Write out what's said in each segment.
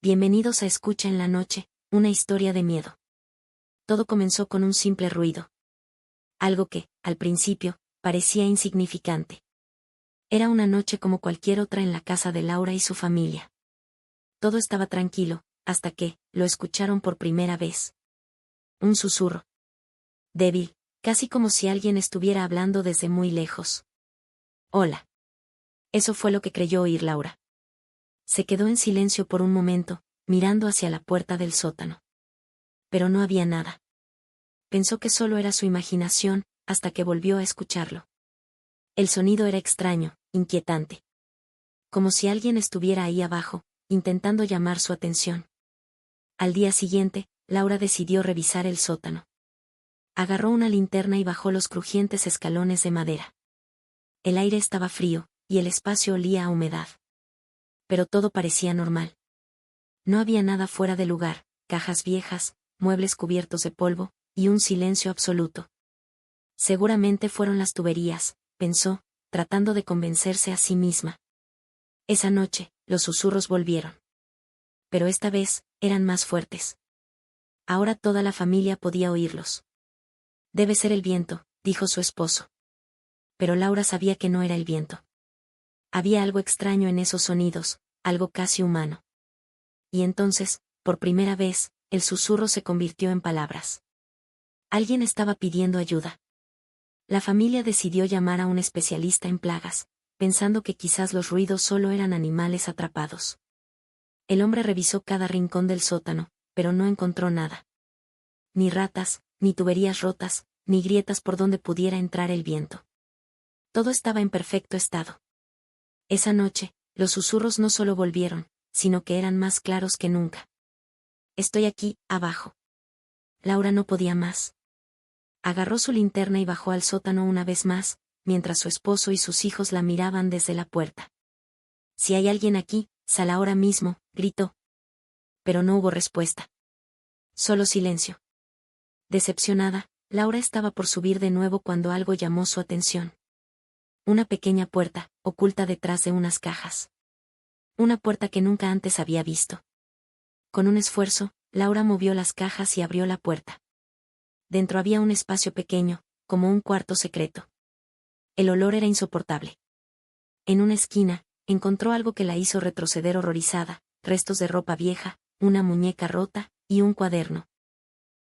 Bienvenidos a Escucha en la Noche, una historia de miedo. Todo comenzó con un simple ruido. Algo que, al principio, parecía insignificante. Era una noche como cualquier otra en la casa de Laura y su familia. Todo estaba tranquilo, hasta que, lo escucharon por primera vez. Un susurro. Débil, casi como si alguien estuviera hablando desde muy lejos. Hola. Eso fue lo que creyó oír Laura. Se quedó en silencio por un momento, mirando hacia la puerta del sótano. Pero no había nada. Pensó que solo era su imaginación, hasta que volvió a escucharlo. El sonido era extraño, inquietante. Como si alguien estuviera ahí abajo, intentando llamar su atención. Al día siguiente, Laura decidió revisar el sótano. Agarró una linterna y bajó los crujientes escalones de madera. El aire estaba frío, y el espacio olía a humedad. Pero todo parecía normal. No había nada fuera de lugar, cajas viejas, muebles cubiertos de polvo, y un silencio absoluto. Seguramente fueron las tuberías, pensó, tratando de convencerse a sí misma. Esa noche, los susurros volvieron. Pero esta vez, eran más fuertes. Ahora toda la familia podía oírlos. Debe ser el viento, dijo su esposo. Pero Laura sabía que no era el viento. Había algo extraño en esos sonidos, algo casi humano. Y entonces, por primera vez, el susurro se convirtió en palabras. Alguien estaba pidiendo ayuda. La familia decidió llamar a un especialista en plagas, pensando que quizás los ruidos solo eran animales atrapados. El hombre revisó cada rincón del sótano, pero no encontró nada. Ni ratas, ni tuberías rotas, ni grietas por donde pudiera entrar el viento. Todo estaba en perfecto estado. Esa noche, los susurros no solo volvieron, sino que eran más claros que nunca. Estoy aquí, abajo. Laura no podía más. Agarró su linterna y bajó al sótano una vez más, mientras su esposo y sus hijos la miraban desde la puerta. Si hay alguien aquí, sal ahora mismo, gritó. Pero no hubo respuesta. Solo silencio. Decepcionada, Laura estaba por subir de nuevo cuando algo llamó su atención. Una pequeña puerta, oculta detrás de unas cajas. Una puerta que nunca antes había visto. Con un esfuerzo, Laura movió las cajas y abrió la puerta. Dentro había un espacio pequeño, como un cuarto secreto. El olor era insoportable. En una esquina, encontró algo que la hizo retroceder horrorizada, restos de ropa vieja, una muñeca rota, y un cuaderno.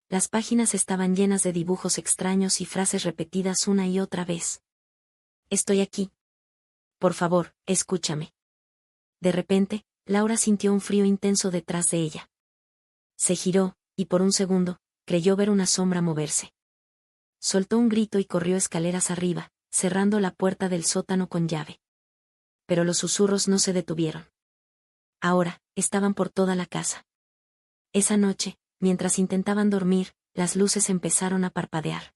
Las páginas estaban llenas de dibujos extraños y frases repetidas una y otra vez. Estoy aquí. Por favor, escúchame. De repente, Laura sintió un frío intenso detrás de ella. Se giró, y por un segundo, creyó ver una sombra moverse. Soltó un grito y corrió escaleras arriba, cerrando la puerta del sótano con llave. Pero los susurros no se detuvieron. Ahora, estaban por toda la casa. Esa noche, mientras intentaban dormir, las luces empezaron a parpadear.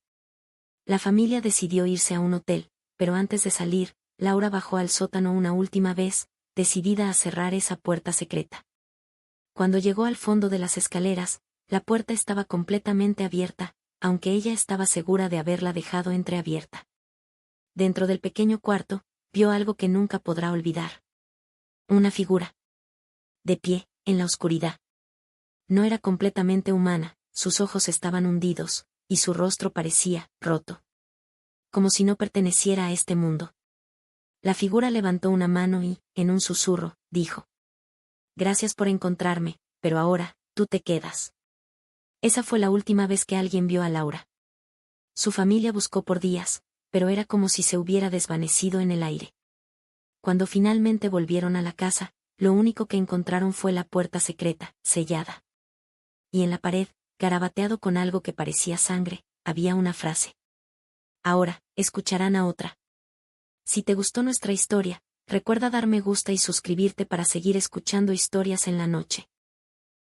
La familia decidió irse a un hotel, pero antes de salir, Laura bajó al sótano una última vez, decidida a cerrar esa puerta secreta. Cuando llegó al fondo de las escaleras, la puerta estaba completamente abierta, aunque ella estaba segura de haberla dejado entreabierta. Dentro del pequeño cuarto, vio algo que nunca podrá olvidar. Una figura. De pie, en la oscuridad. No era completamente humana, sus ojos estaban hundidos, y su rostro parecía roto. Como si no perteneciera a este mundo. La figura levantó una mano y, en un susurro, dijo: Gracias por encontrarme, pero ahora, tú te quedas. Esa fue la última vez que alguien vio a Laura. Su familia buscó por días, pero era como si se hubiera desvanecido en el aire. Cuando finalmente volvieron a la casa, lo único que encontraron fue la puerta secreta, sellada. Y en la pared, garabateado con algo que parecía sangre, había una frase. Ahora, escucharán a otra. Si te gustó nuestra historia, recuerda dar me gusta y suscribirte para seguir escuchando historias en la noche.